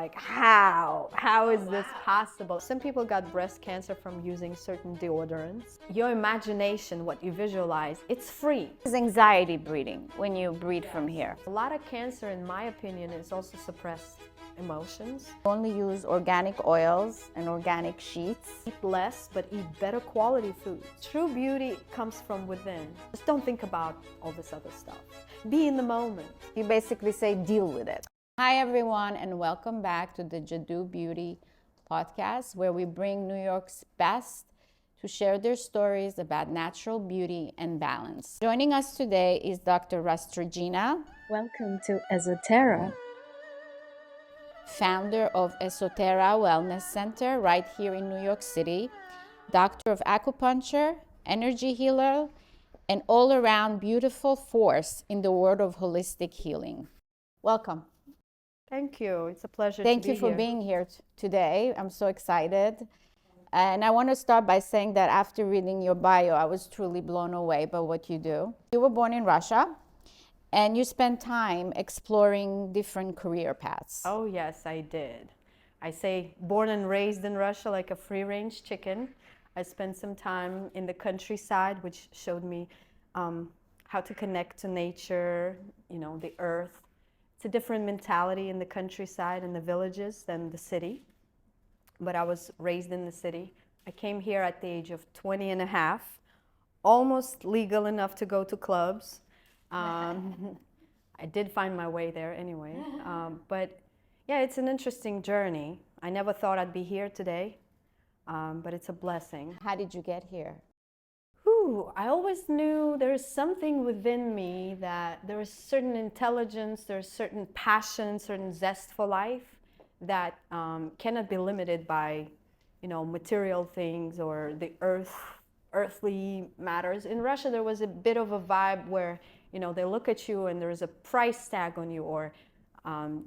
like, how is this possible? Some people got breast cancer from using certain deodorants. Your imagination, what you visualize, it's free. It's anxiety breathing when you breathe from here. A lot of cancer, in my opinion, is also suppressed emotions. Only use organic oils and organic sheets. Eat less, but eat better quality food. True beauty comes from within. Just don't think about all this other stuff. Be in the moment. You basically say, deal with it. Hi, everyone, and welcome back to the Jadu Beauty podcast, where we bring New York's best to share their stories about natural beauty and balance. Joining us today is Dr. Rastrygina. Welcome to Esoterra. Founder of Esoterra Wellness Center right here in New York City, doctor of acupuncture, energy healer, and all-around beautiful force in the world of holistic healing. Welcome. Thank you. It's a pleasure Thank to be you for here. being here today. I'm so excited. And I want to start by saying that after reading your bio, I was truly blown away by what you do. You were born in Russia, and you spent time exploring different career paths. Oh, yes, I did. I say born and raised in Russia like a free-range chicken. I spent some time in the countryside, which showed me how to connect to nature, the earth. It's a different mentality in the countryside and the villages than the city. But I was raised in the city. I came here at the age of 20 and a half, almost legal enough to go to clubs. I did find my way there anyway. But yeah, it's an interesting journey. I never thought I'd be here today, but it's a blessing. How did you get here? I always knew there's something within me that there is certain intelligence, there's certain passion, certain zest for life that cannot be limited by, material things or the earthly matters. In Russia, there was a bit of a vibe where, they look at you and there's a price tag on you, or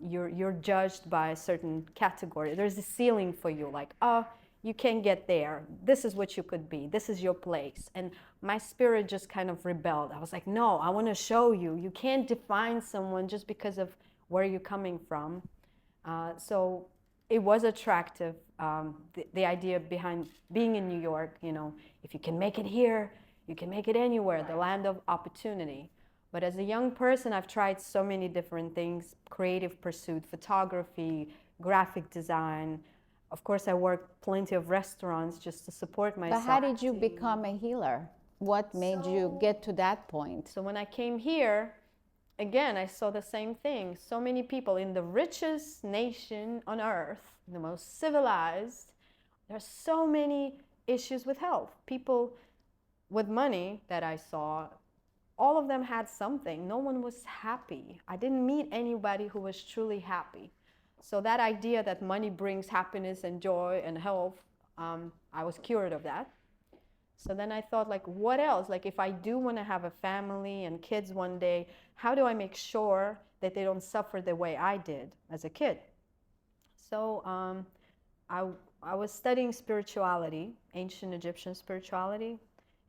you're judged by a certain category. There's a ceiling for you, like, oh, you can't get there. This is what you could be. This is your place. And my spirit just kind of rebelled. I was like, no, I want to show you. You can't define someone just because of where you're coming from. So it was attractive, the idea behind being in New York, if you can make it here, you can make it anywhere, the land of opportunity. But as a young person, I've tried so many different things: creative pursuit, photography, graphic design. Of course, I worked plenty of restaurants just to support myself. But how did you become a healer? What made you get to that point? So when I came here, again, I saw the same thing. So many people in the richest nation on earth, the most civilized, there's so many issues with health. People with money that I saw, all of them had something. No one was happy. I didn't meet anybody who was truly happy. So that idea that money brings happiness and joy and health, I was cured of that. So then I thought, like, what else? Like, if I do want to have a family and kids one day, how do I make sure that they don't suffer the way I did as a kid? So I was studying spirituality, ancient Egyptian spirituality,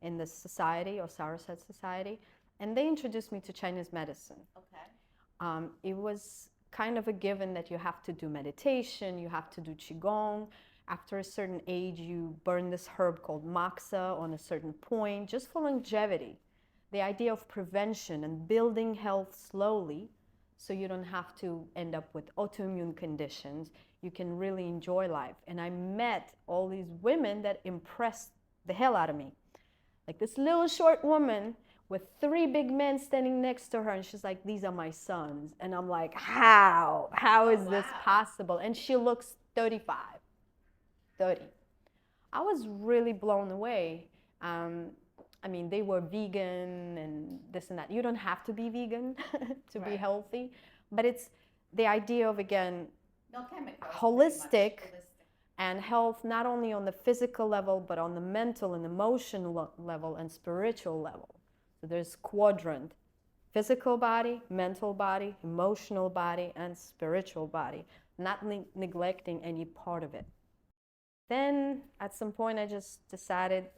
in the society, or Sarasat society, and they introduced me to Chinese medicine. Okay. It was kind of a given that you have to do meditation, you have to do Qigong. After a certain age, you burn this herb called moxa on a certain point, just for longevity. The idea of prevention and building health slowly so you don't have to end up with autoimmune conditions. You can really enjoy life. And I met all these women that impressed the hell out of me. Like this little short woman with 3 big men standing next to her, and she's like, these are my sons. And I'm like, how is this possible? And she looks 30. I was really blown away. They were vegan and this and that. You don't have to be vegan to be healthy, but it's the idea of, again, holistic and health, not only on the physical level, but on the mental and emotional level and spiritual level. So there's quadrant: physical body, mental body, emotional body, and spiritual body, not neglecting any part of it. Then at some point I just decided,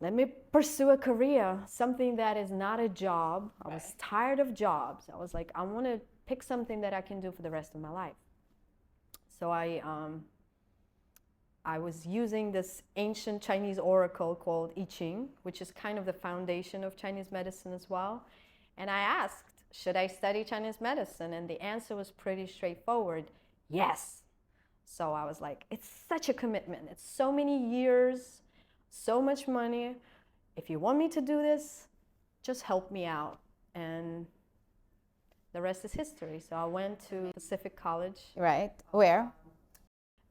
let me pursue a career, something that is not a job. I was tired of jobs. I was like, I want to pick something that I can do for the rest of my life. So I was using this ancient Chinese oracle called I Ching, which is kind of the foundation of Chinese medicine as well. And I asked, should I study Chinese medicine? And the answer was pretty straightforward, yes. So I was like, it's such a commitment. It's so many years, so much money. If you want me to do this, just help me out. And the rest is history. So I went to Pacific College. Right. Where?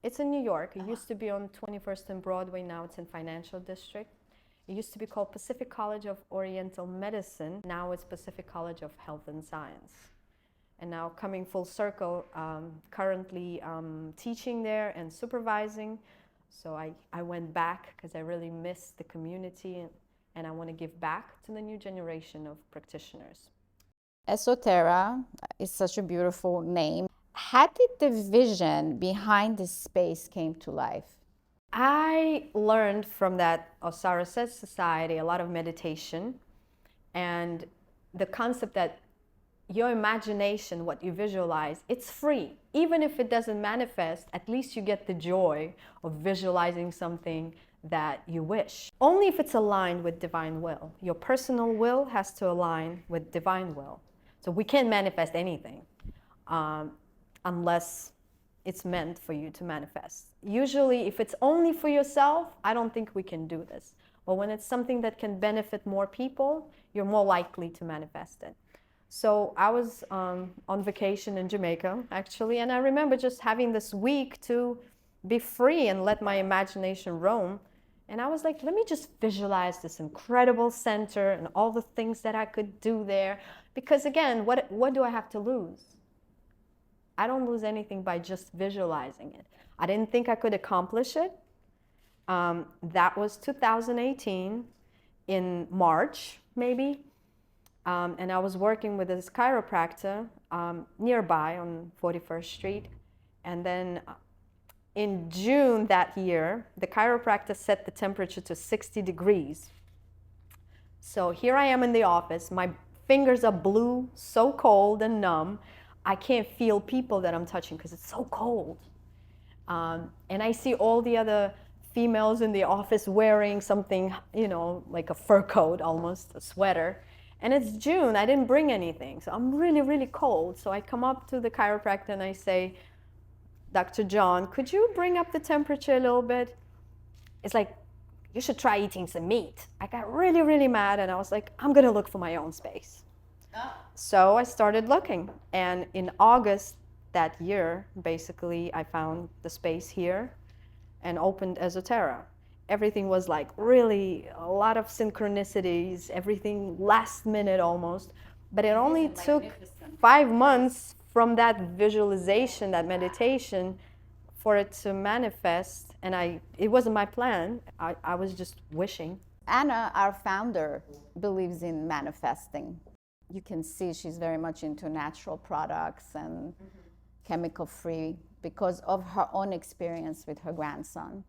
It's in New York. It used to be on 21st and Broadway. Now it's in Financial District. It used to be called Pacific College of Oriental Medicine. Now it's Pacific College of Health and Science. And now coming full circle, currently teaching there and supervising. So I went back because I really miss the community and I want to give back to the new generation of practitioners. Esoterra is such a beautiful name. How did the vision behind this space came to life? I learned from that Osiris Society a lot of meditation and the concept that your imagination, what you visualize, it's free. Even if it doesn't manifest, at least you get the joy of visualizing something that you wish. Only if it's aligned with divine will. Your personal will has to align with divine will. So we can't manifest anything unless it's meant for you to manifest. Usually, if it's only for yourself, I don't think we can do this. But when it's something that can benefit more people, you're more likely to manifest it. So I was on vacation in Jamaica, actually, and I remember just having this week to be free and let my imagination roam. And I was like, let me just visualize this incredible center and all the things that I could do there. Because again, what do I have to lose? I don't lose anything by just visualizing it. I didn't think I could accomplish it. That was 2018 in March, maybe. And I was working with this chiropractor nearby on 41st Street. And then in June that year, the chiropractor set the temperature to 60 degrees. So here I am in the office. My fingers are blue, so cold and numb. I can't feel people that I'm touching because it's so cold. And I see all the other females in the office wearing something, you know, like a fur coat almost, a sweater. And it's June, I didn't bring anything. So I'm really, really cold. So I come up to the chiropractor and I say, Dr. John, could you bring up the temperature a little bit? It's like, you should try eating some meat. I got really, really mad and I was like, I'm gonna look for my own space. So I started looking. And in August that year, basically, I found the space here and opened Esoterra. Everything was like really a lot of synchronicities, everything last minute almost. But it only took 5 months from that visualization, that meditation, for it to manifest. And it wasn't my plan. I was just wishing. Anna, our founder, believes in manifesting. You can see she's very much into natural products and chemical-free because of her own experience with her grandson.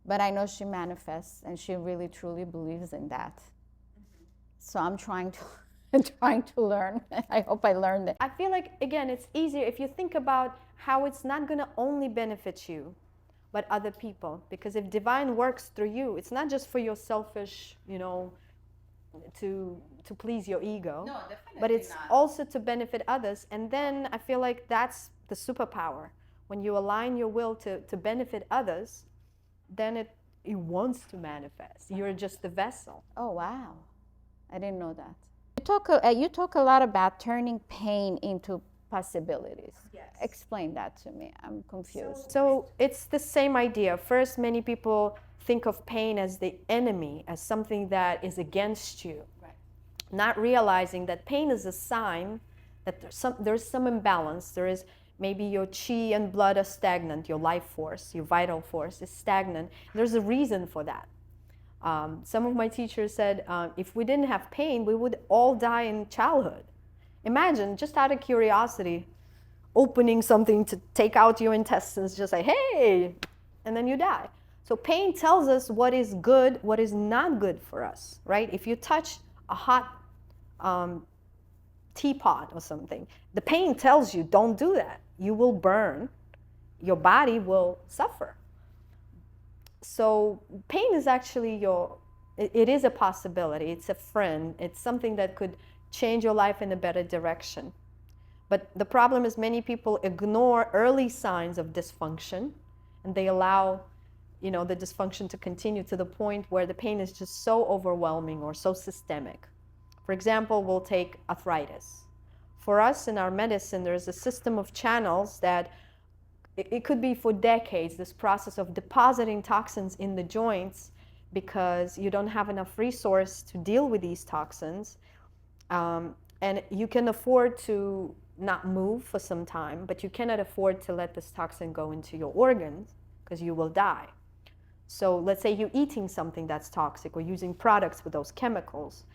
But I know she manifests and she really truly believes in that. So I'm trying to learn. I hope I learned it. I feel like, again, it's easier if you think about how it's not going to only benefit you, but other people. Because if divine works through you, it's not just for your selfish, you know, to please your ego. No, definitely but it's not. Also to benefit others. And then I feel like that's the superpower. When you align your will to benefit others, then it wants to manifest. You're just the vessel. Oh, wow. I didn't know that. You talk a lot about turning pain into possibilities. Yes. Explain that to me. I'm confused. So it's the same idea. First, many people think of pain as the enemy, as something that is against you. Right. Not realizing that pain is a sign that there's some imbalance. There is maybe your chi and blood are stagnant, your life force, your vital force is stagnant. There's a reason for that. Some of my teachers said, if we didn't have pain, we would all die in childhood. Imagine, just out of curiosity, opening something to take out your intestines, just like, hey, and then you die. So pain tells us what is good, what is not good for us, right? If you touch a hot teapot or something, the pain tells you, don't do that. You will burn. your body will suffer. So pain is actually it is a possibility. It's a friend. It's something that could change your life in a better direction. But the problem is many people ignore early signs of dysfunction, and they allow, the dysfunction to continue to the point where the pain is just so overwhelming or so systemic. For example, we'll take arthritis. For us in our medicine, there's a system of channels that it could be for decades, this process of depositing toxins in the joints because you don't have enough resource to deal with these toxins. And you can afford to not move for some time, but you cannot afford to let this toxin go into your organs because you will die. So let's say you're eating something that's toxic or using products with those chemicals.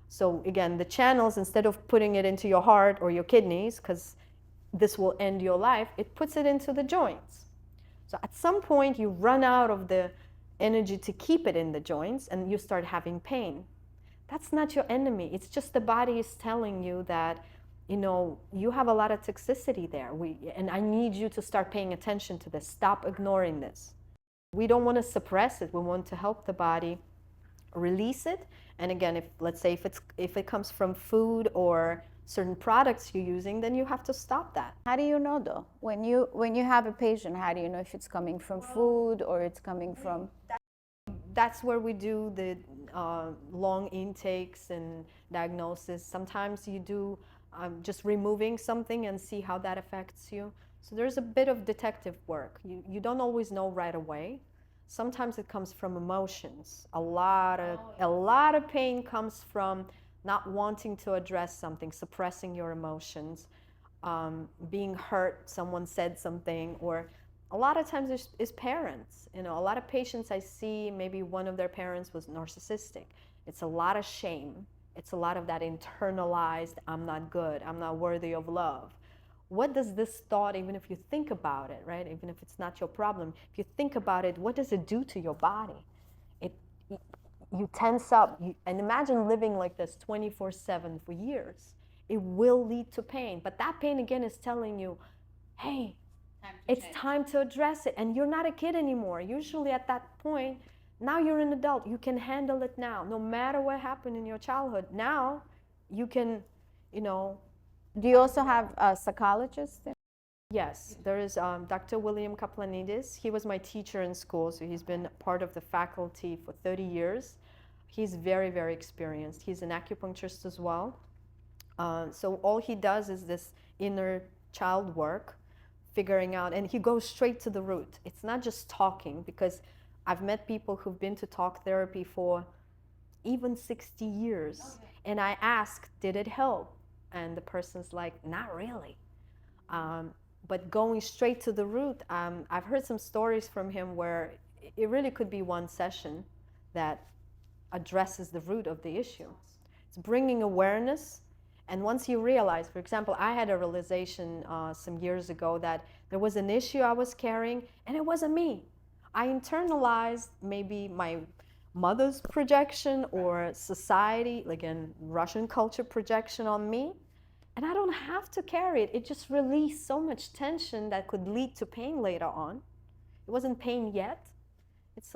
So again, the channels, instead of putting it into your heart or your kidneys, because this will end your life, it puts it into the joints. So at some point you run out of the energy to keep it in the joints and you start having pain. That's not your enemy. It's just the body is telling you that, you have a lot of toxicity there. And I need you to start paying attention to this. Stop ignoring this. We don't want to suppress it. We want to help the body release it. And again, let's say if it comes from food or certain products you're using, then you have to stop that. How do you know though? When you have a patient, how do you know if it's coming from food or it's coming from? That's where we do the long intakes and diagnosis. Sometimes you do just removing something and see how that affects you. So there's a bit of detective work. You don't always know right away. Sometimes it comes from emotions. A lot of pain comes from not wanting to address something, suppressing your emotions, being hurt, someone said something, or a lot of times it's parents. A lot of patients I see, maybe one of their parents was narcissistic. It's a lot of shame. It's a lot of that internalized, I'm not good, I'm not worthy of love. What does this thought, even if you think about it, right? Even if it's not your problem, if you think about it, what does it do to your body? You tense up, and imagine living like this 24/7 for years. It will lead to pain, but that pain again is telling you, hey, it's time to address it. And you're not a kid anymore. Usually at that point, now you're an adult. You can handle it now. No matter what happened in your childhood, now you can, Do you also have a psychologist? Yes, there is Dr. William Kaplanidis. He was my teacher in school, so he's been part of the faculty for 30 years. He's very, very experienced. He's an acupuncturist as well. So all he does is this inner child work, figuring out, and he goes straight to the root. It's not just talking, because I've met people who've been to talk therapy for even 60 years. Okay. And I ask, did it help? And the person's like, not really. But going straight to the root, I've heard some stories from him where it really could be one session that addresses the root of the issue. It's bringing awareness. And once you realize, for example, I had a realization some years ago that there was an issue I was carrying, and it wasn't me. I internalized maybe my mother's projection or society, like in Russian culture projection on me. And I don't have to carry it. It just released so much tension that could lead to pain later on. It wasn't pain yet.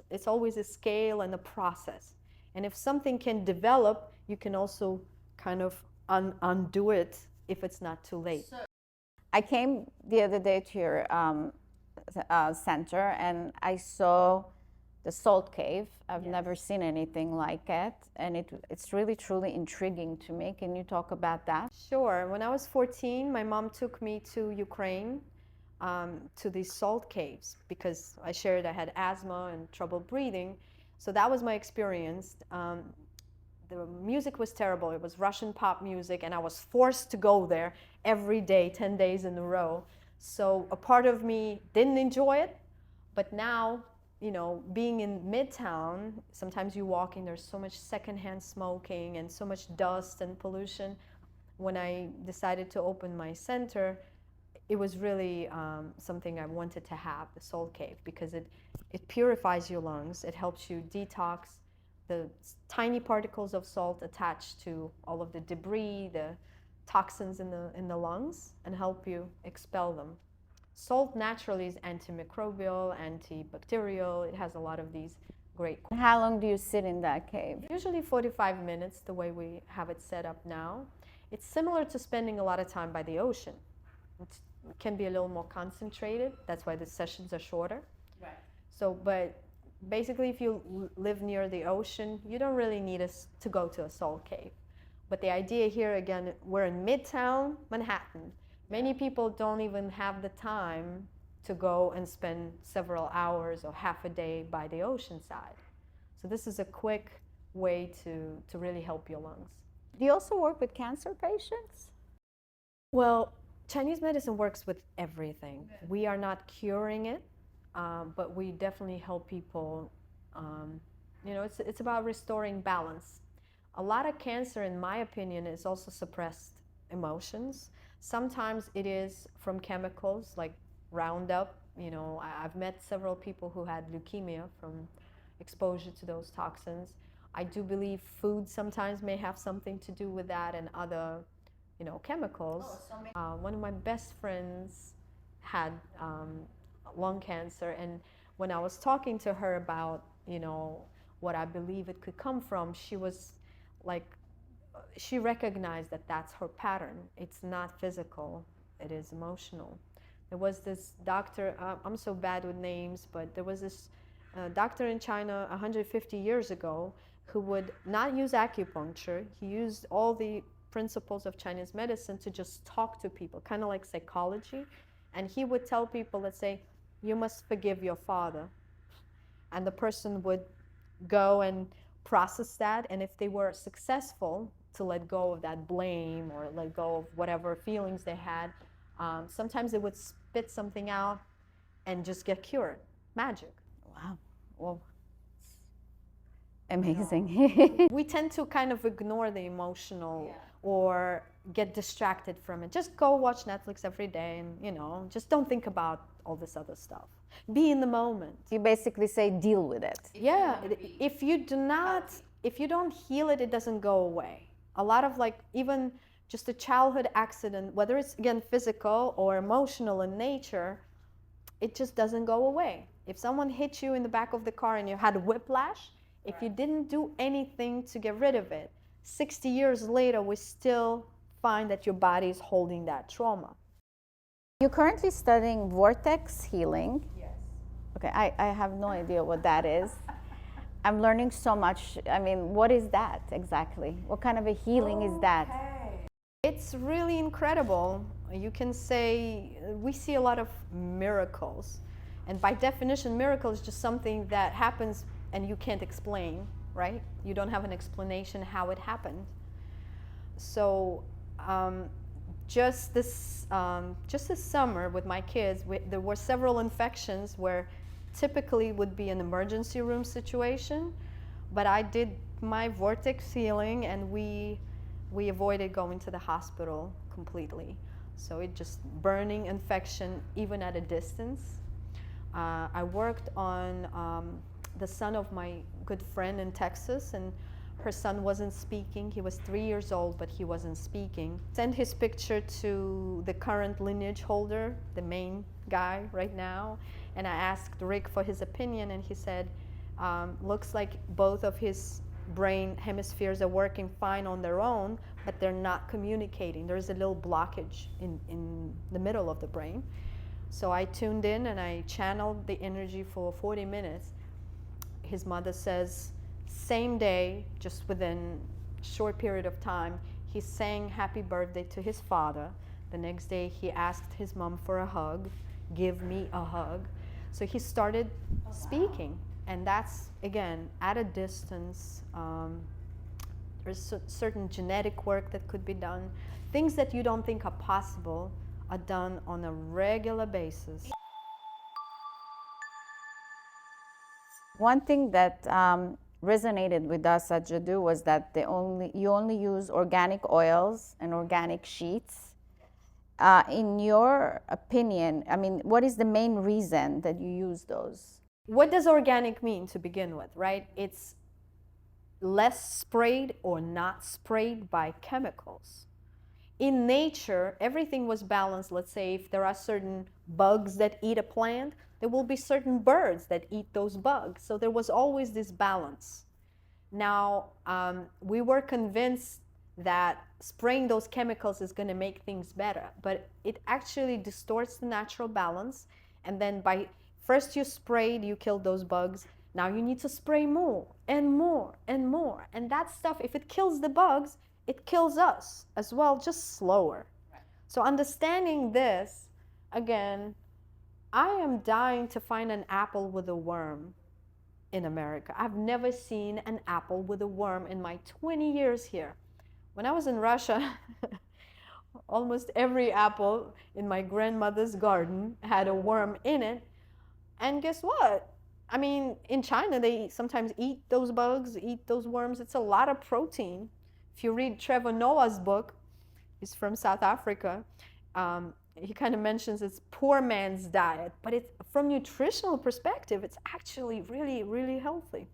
It's always a scale and a process. And if something can develop, you can also kind of undo it if it's not too late. I came the other day to your center and I saw the salt cave. I've never seen anything like it, and it's really truly intriguing to me. Can you talk about that? Sure. When I was 14, my mom took me to Ukraine, to these salt caves, because I shared I had asthma and trouble breathing. So that was my experience. The music was terrible. It was Russian pop music, and I was forced to go there every day, 10 days in a row. So a part of me didn't enjoy it, but now, being in Midtown, sometimes you walk in, there's so much secondhand smoking and so much dust and pollution. When I decided to open my center, it was really something I wanted to have, the salt cave, because it purifies your lungs. It helps you detox the tiny particles of salt attached to all of the debris, the toxins in the lungs, and help you expel them. Salt naturally is antimicrobial, antibacterial. It has a lot of these great. How long do you sit in that cave? Usually 45 minutes, the way we have it set up now. It's similar to spending a lot of time by the ocean. It can be a little more concentrated. That's why the sessions are shorter. Right. So, but basically, if you live near the ocean, you don't really need us to go to a salt cave. But the idea here, again, we're in Midtown Manhattan. Many people don't even have the time to go and spend several hours or half a day by the ocean side. So this is a quick way to really help your lungs. Do you also work with cancer patients? Well, Chinese medicine works with everything. We are not curing it, but we definitely help people. It's about restoring balance. A lot of cancer, in my opinion, is also suppressed emotions. Sometimes it is from chemicals like Roundup. I've met several people who had leukemia from exposure to those toxins. I do believe food sometimes may have something to do with that, and other, chemicals. One of my best friends had lung cancer, and when I was talking to her about, what I believe it could come from, she was like, she recognized that that's her pattern. It's not physical, it is emotional. There was this doctor, I'm so bad with names, but there was this doctor in China 150 years ago who would not use acupuncture. He used all the principles of Chinese medicine to just talk to people, kind of like psychology. And he would tell people, let's say, you must forgive your father. And the person would go and process that, and if they were successful to let go of that blame or let go of whatever feelings they had, sometimes they would spit something out and just get cured. Magic. Wow. Well, amazing. We tend to kind of ignore the emotional or get distracted from it. Just go watch Netflix every day and, just don't think about all this other stuff. Be in the moment. You basically say deal with it. Yeah, if you don't heal it, it doesn't go away. A lot of even just a childhood accident, whether it's again physical or emotional in nature, it just doesn't go away. If someone hit you in the back of the car and you had whiplash, if you didn't do anything to get rid of it, 60 years later, we still find that your body is holding that trauma. You're currently studying vortex healing. Yes. Okay, I have no idea what that is. I'm learning so much. I mean, what is that exactly? What kind of a healing is that? It's really incredible. You can say we see a lot of miracles. And by definition, miracle is just something that happens and you can't explain, right? You don't have an explanation how it happened. So just this summer with my kids, there were several infections where typically would be an emergency room situation, but I did my vortex healing and we avoided going to the hospital completely. So it just burning infection even at a distance. I worked on the son of my good friend in Texas, and her son wasn't speaking. He was 3 years old, but he wasn't speaking. Sent his picture to the current lineage holder, the main guy right now, and I asked Rick for his opinion, and he said, looks like both of his brain hemispheres are working fine on their own, but they're not communicating. There's a little blockage in the middle of the brain. So I tuned in and I channeled the energy for 40 minutes. His mother says, same day, just within a short period of time, he sang happy birthday to his father. The next day he asked his mom for a hug, give me a hug. So he started speaking, and that's, again, at a distance. There's certain genetic work that could be done. Things that you don't think are possible are done on a regular basis. One thing that resonated with us at Jadu was that you only use organic oils and organic sheets. In your opinion, I mean, what is the main reason that you use those? What does organic mean to begin with, right? It's less sprayed or not sprayed by chemicals. in nature, everything was balanced. Let's say if there are certain bugs that eat a plant, there will be certain birds that eat those bugs. So there was always this balance. Now, we were convinced that spraying those chemicals is going to make things better, but it actually distorts the natural balance. And then by first you sprayed, you killed those bugs. Now you need to spray more and more and more. And that stuff, if it kills the bugs, it kills us as well, just slower. Right. So understanding this, again, I am dying to find an apple with a worm in America. I've never seen an apple with a worm in my 20 years here. When I was in Russia, almost every apple in my grandmother's garden had a worm in it. And guess what? I mean, in China, they sometimes eat those bugs, eat those worms. It's a lot of protein. If you read Trevor Noah's book, he's from South Africa, he kind of mentions it's poor man's diet, but it's from nutritional perspective, it's actually really, really healthy.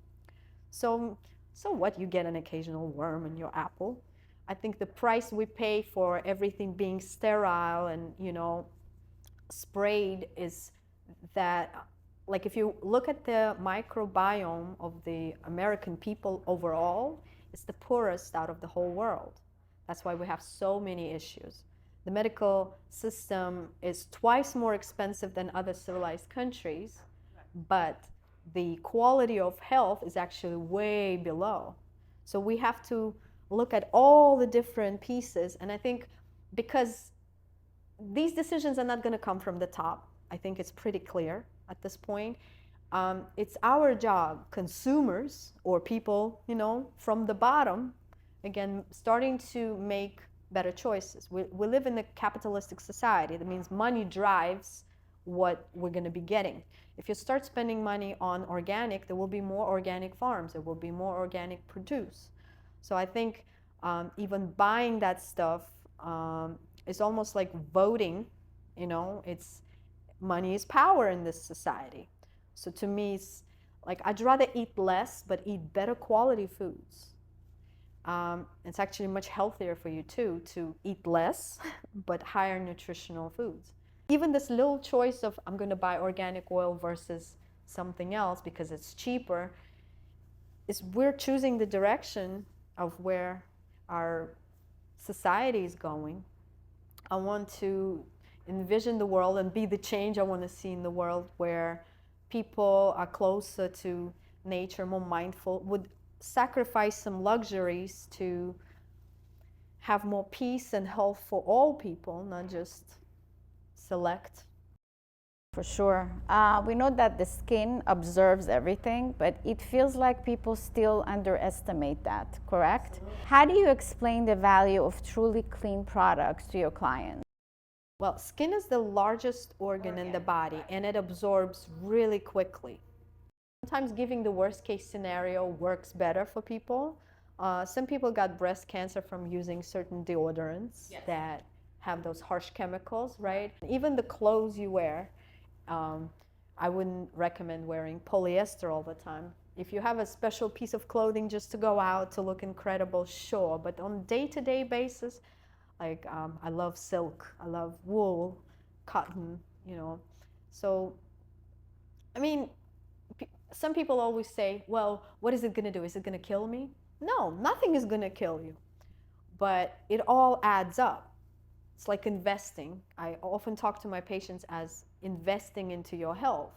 So what, you get an occasional worm in your apple. I think the price we pay for everything being sterile and, sprayed is that, like if you look at the microbiome of the American people overall, it's the poorest out of the whole world. That's why we have so many issues. The medical system is twice more expensive than other civilized countries, but the quality of health is actually way below. So we have to look at all the different pieces. And I think because these decisions are not going to come from the top, I think it's pretty clear at this point. It's our job, consumers or people, from the bottom, again, starting to make better choices. We live in a capitalistic society. That means money drives what we're going to be getting. If you start spending money on organic, there will be more organic farms. There will be more organic produce. So I think even buying that stuff is almost like voting. It's money is power in this society. So to me, it's like I'd rather eat less but eat better quality foods. It's actually much healthier for you too to eat less but higher nutritional foods. Even this little choice of I'm going to buy organic oil versus something else because it's cheaper, is we're choosing the direction of where our society is going. I want to envision the world and be the change I want to see in the world, where people are closer to nature, more mindful, would sacrifice some luxuries to have more peace and health for all people, not just select. For sure. We know that the skin observes everything, but it feels like people still underestimate that, correct? Absolutely. How do you explain the value of truly clean products to your clients? Well, skin is the largest organ in the body, and it absorbs really quickly. Sometimes giving the worst case scenario works better for people. Some people got breast cancer from using certain deodorants that have those harsh chemicals, right? Even the clothes you wear, I wouldn't recommend wearing polyester all the time. If you have a special piece of clothing just to go out to look incredible, sure. But on a day-to-day basis, like I love silk, I love wool, cotton, So, I mean, some people always say, well, what is it going to do? Is it going to kill me? No, nothing is going to kill you. But it all adds up. It's like investing. I often talk to my patients as investing into your health,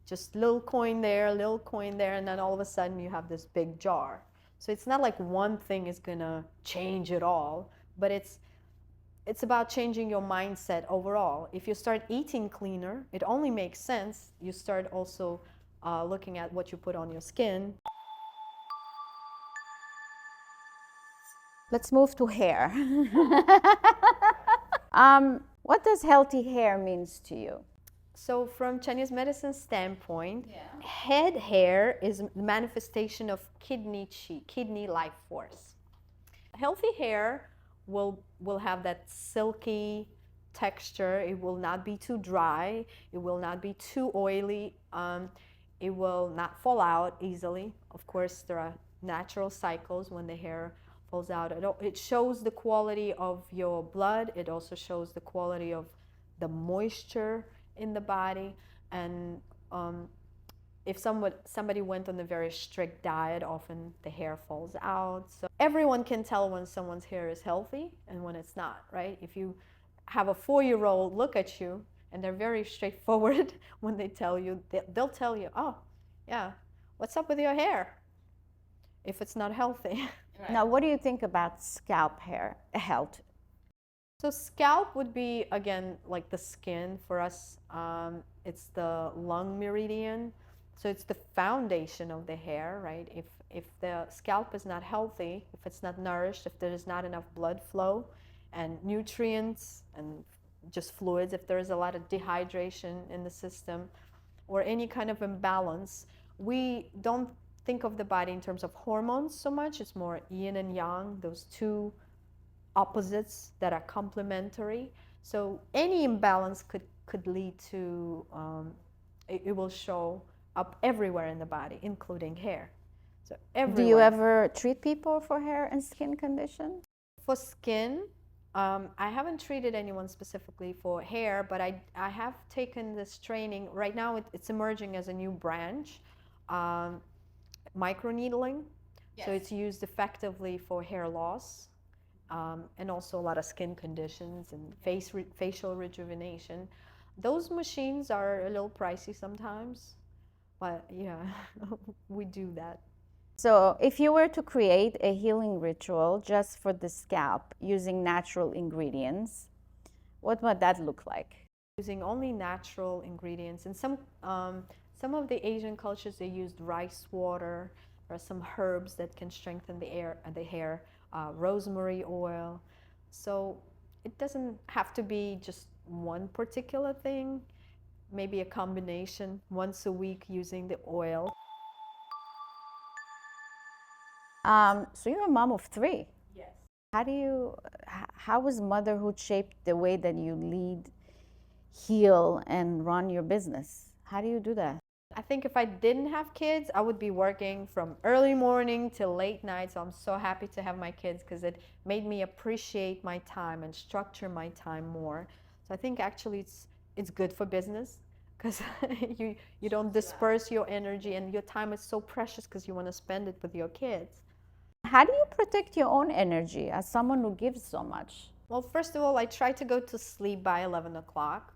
just little coin there, and then all of a sudden you have this big jar. So it's not like one thing is going to change it all, but it's about changing your mindset overall. If you start eating cleaner, it only makes sense. You start also looking at what you put on your skin. Let's move to hair. What does healthy hair means to you? So from Chinese medicine standpoint, head hair is a manifestation of kidney qi, kidney life force. Healthy hair will have that silky texture. It will not be too dry. It will not be too oily. It will not fall out easily. Of course, there are natural cycles when the hair falls out. It shows the quality of your blood. It also shows the quality of the moisture in the body. And if somebody went on a very strict diet, often the hair falls out. So everyone can tell when someone's hair is healthy and when it's not, right? If you have a 4-year-old look at you and they're very straightforward when they tell you, they'll tell you, oh, yeah, what's up with your hair? If it's not healthy. Right. Now, what do you think about scalp hair health? So scalp would be, again, like the skin for us. It's the lung meridian. So it's the foundation of the hair, right? If the scalp is not healthy, if it's not nourished, if there is not enough blood flow and nutrients and just fluids, if there is a lot of dehydration in the system or any kind of imbalance, we don't think of the body in terms of hormones so much. It's more yin and yang, those two opposites that are complementary. So any imbalance could lead to, it will show up everywhere in the body, including hair. So everywhere. Do you ever treat people for hair and skin condition? For skin, I haven't treated anyone specifically for hair, but I have taken this training. Right now it's emerging as a new branch, microneedling. Yes. So it's used effectively for hair loss and also a lot of skin conditions and facial rejuvenation. Those machines are a little pricey sometimes. But yeah, we do that. So if you were to create a healing ritual just for the scalp using natural ingredients, what would that look like? Using only natural ingredients. In some of the Asian cultures, they used rice water or some herbs that can strengthen the hair, rosemary oil. So it doesn't have to be just one particular thing. Maybe a combination once a week using the oil. So you're a mom of 3. Yes. How was motherhood shaped the way that you lead, heal, and run your business? How do you do that? I think if I didn't have kids, I would be working from early morning till late night. So I'm so happy to have my kids because it made me appreciate my time and structure my time more. So I think actually it's good for business because you don't disperse your energy, and your time is so precious because you want to spend it with your kids. How do you protect your own energy as someone who gives so much? Well, first of all, I try to go to sleep by 11 o'clock.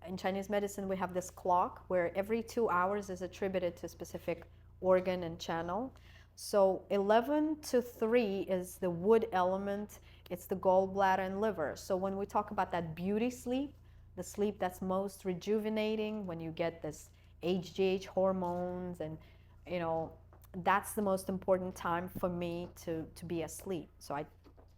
In Chinese medicine, we have this clock where every 2 hours is attributed to a specific organ and channel. So 11 to 3 is the wood element. It's the gallbladder and liver. So when we talk about that beauty sleep, the sleep that's most rejuvenating, when you get this HGH hormones, and that's the most important time for me to be asleep. So I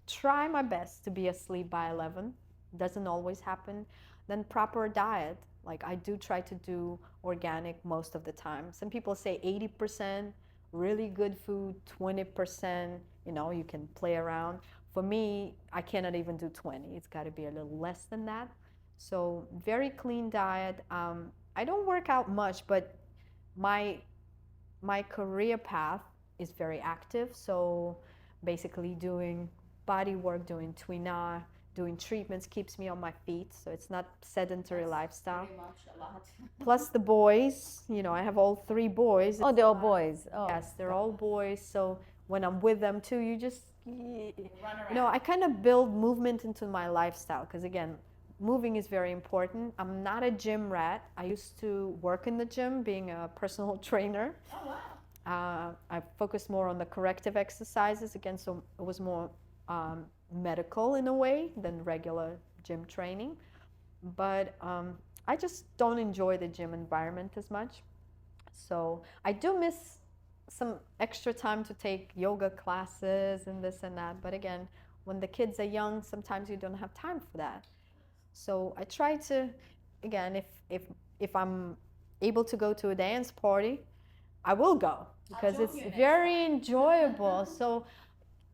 try my best to be asleep by 11. Doesn't always happen. Then proper diet, like I do try to do organic most of the time. Some people say 80% really good food, 20%, you can play around. For me, I cannot even do 20. It's got to be a little less than that. So very clean diet. I don't work out much, but my career path is very active. So basically doing body work, doing tuina, doing treatments keeps me on my feet. So it's not sedentary lifestyle. Pretty much a lot. Plus the boys, I have all 3 boys. Oh, they're all boys. Oh. Yes, they're all boys. So when I'm with them too, you just, run around. I kind of build movement into my lifestyle because again, moving is very important. I'm not a gym rat. I used to work in the gym being a personal trainer. Oh, wow. I focused more on the corrective exercises again, so it was more medical in a way than regular gym training. But I just don't enjoy the gym environment as much. So I do miss some extra time to take yoga classes and this and that. But again, when the kids are young, sometimes you don't have time for that. So I try to, again, if I'm able to go to a dance party, I will go because it's very enjoyable. So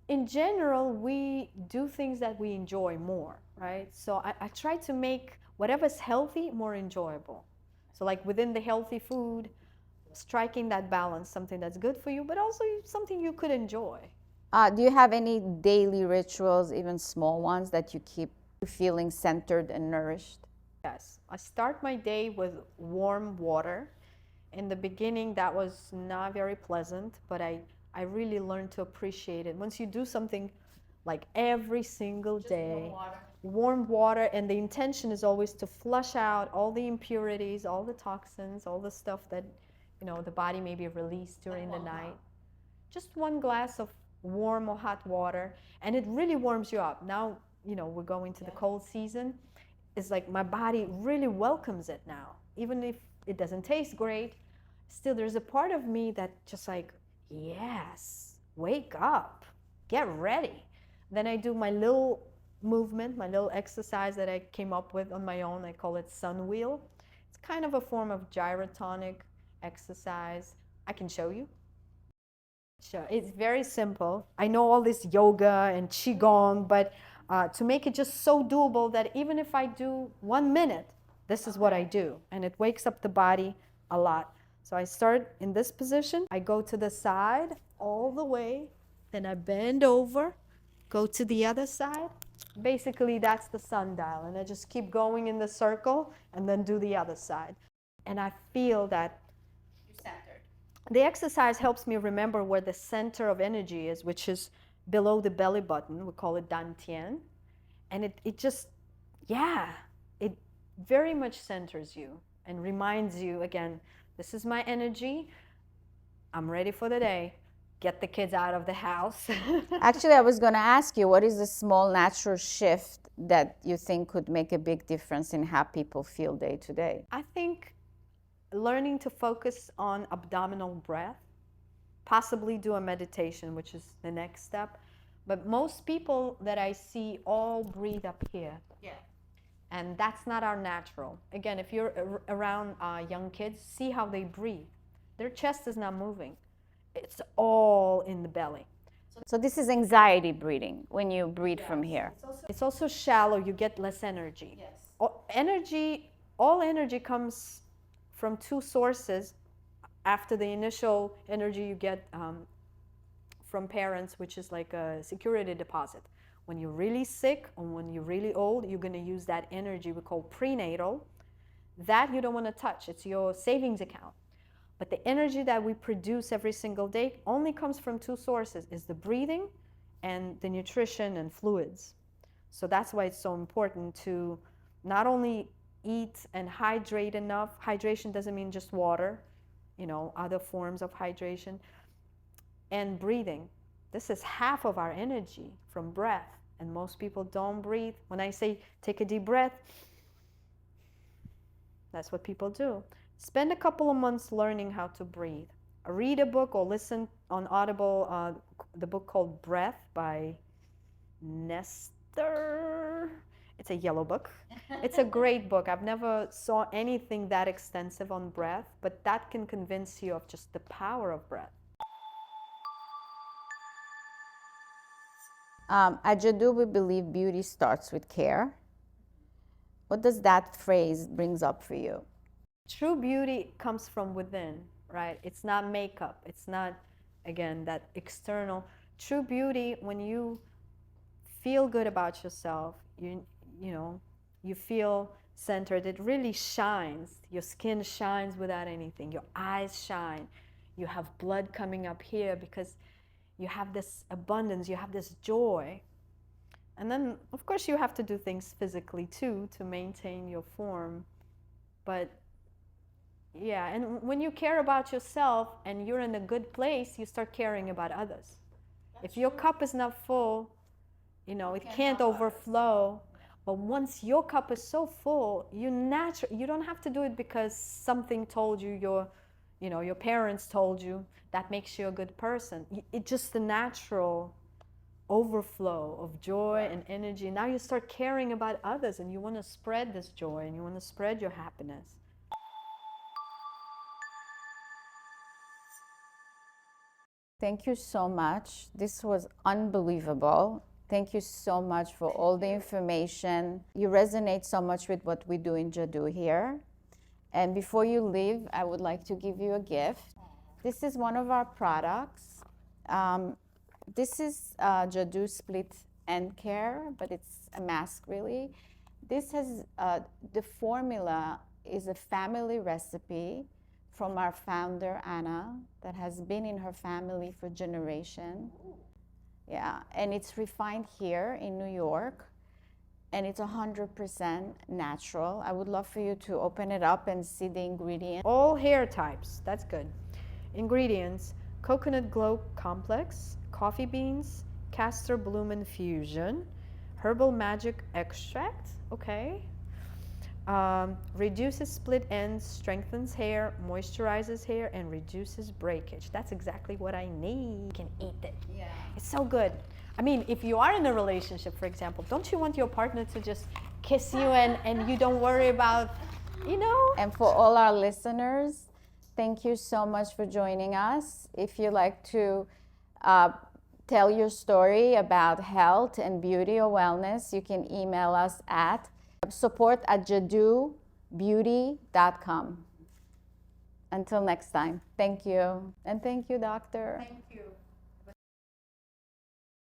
in general, we do things that we enjoy more, right? So I try to make whatever's healthy more enjoyable. So like within the healthy food, striking that balance, something that's good for you, but also something you could enjoy. Do you have any daily rituals, even small ones, that you keep feeling centered and nourished? Yes, I start my day with warm water. In the beginning, that was not very pleasant, but I really learned to appreciate it. Once you do something like every single day, warm water, and the intention is always to flush out all the impurities, all the toxins, all the stuff that, the body maybe released during the night. Just one glass of warm or hot water, and it really warms you up. Now, we're going to the cold season. It's like my body really welcomes it now. Even if it doesn't taste great, still there's a part of me that just like, yes, wake up, get ready. Then I do my little movement, my little exercise that I came up with on my own. I call it sun wheel. It's kind of a form of gyrotonic exercise. I can show you. Sure, it's very simple. I know all this yoga and qigong, but to make it just so doable that even if I do 1 minute, this is what I do. And it wakes up the body a lot. So I start in this position. I go to the side all the way. Then I bend over, go to the other side. Basically, that's the sundial. And I just keep going in the circle and then do the other side. And I feel that the exercise helps me remember where the center of energy is, which is below the belly button. We call it dantian. And it just, it very much centers you and reminds you, again, this is my energy. I'm ready for the day. Get the kids out of the house. Actually, I was going to ask you, what is a small natural shift that you think could make a big difference in how people feel day to day? I think learning to focus on abdominal breath, possibly do a meditation, which is the next step. But most people that I see all breathe up here. Yeah. And that's not our natural. Again, if you're around young kids, see how they breathe. Their chest is not moving. It's all in the belly. So this is anxiety breathing, when you breathe from here. It's also shallow. You get less energy. Yes. All energy comes from two sources. After the initial energy you get from parents, which is like a security deposit. When you're really sick or when you're really old, you're going to use that energy we call prenatal. That you don't want to touch. It's your savings account. But the energy that we produce every single day only comes from two sources, is the breathing and the nutrition and fluids. So that's why it's so important to not only eat and hydrate enough. Hydration doesn't mean just water, other forms of hydration. And breathing. This is half of our energy from breath. And most people don't breathe. When I say take a deep breath, that's what people do. Spend a couple of months learning how to breathe. Read a book or listen on Audible, the book called Breath by Nestor. It's a yellow book. It's a great book. I've never saw anything that extensive on breath, but that can convince you of just the power of breath. At Jadu, we believe beauty starts with care. What does that phrase brings up for you? True beauty comes from within, right? It's not makeup. It's not, again, that external. True beauty, when you feel good about yourself, you feel centered, it really shines. Your skin shines without anything. Your eyes shine. You have blood coming up here because you have this abundance, you have this joy. And then, of course, you have to do things physically too to maintain your form. But yeah, and when you care about yourself and you're in a good place, you start caring about others. If your cup is not full, it can't overflow. But once your cup is so full, you don't have to do it because something told you, your parents told you. That makes you a good person. It's just the natural overflow of joy and energy. Now you start caring about others and you want to spread this joy and you want to spread your happiness. Thank you so much. This was unbelievable. Thank you so much for all the information. You resonate so much with what we do in Jadu here. And before you leave, I would like to give you a gift. This is one of our products. This is Jadu split end care, but it's a mask really. This has, the formula is a family recipe from our founder, Anna, that has been in her family for generation. Yeah, and it's refined here in New York, and it's 100% natural. I would love for you to open it up and see the ingredients. All hair types, that's good. Ingredients: coconut glow complex, coffee beans, castor bloom infusion, herbal magic extract, okay. Reduces split ends, strengthens hair, moisturizes hair, and reduces breakage. That's exactly what I need. You can eat it. Yeah. It's so good. I mean, if you are in a relationship, for example, don't you want your partner to just kiss you and you don't worry about, you know? And for all our listeners, thank you so much for joining us. If you like to tell your story about health and beauty or wellness, you can email us at support@jadubeauty.com. Until next time, thank you. And thank you, doctor. Thank you.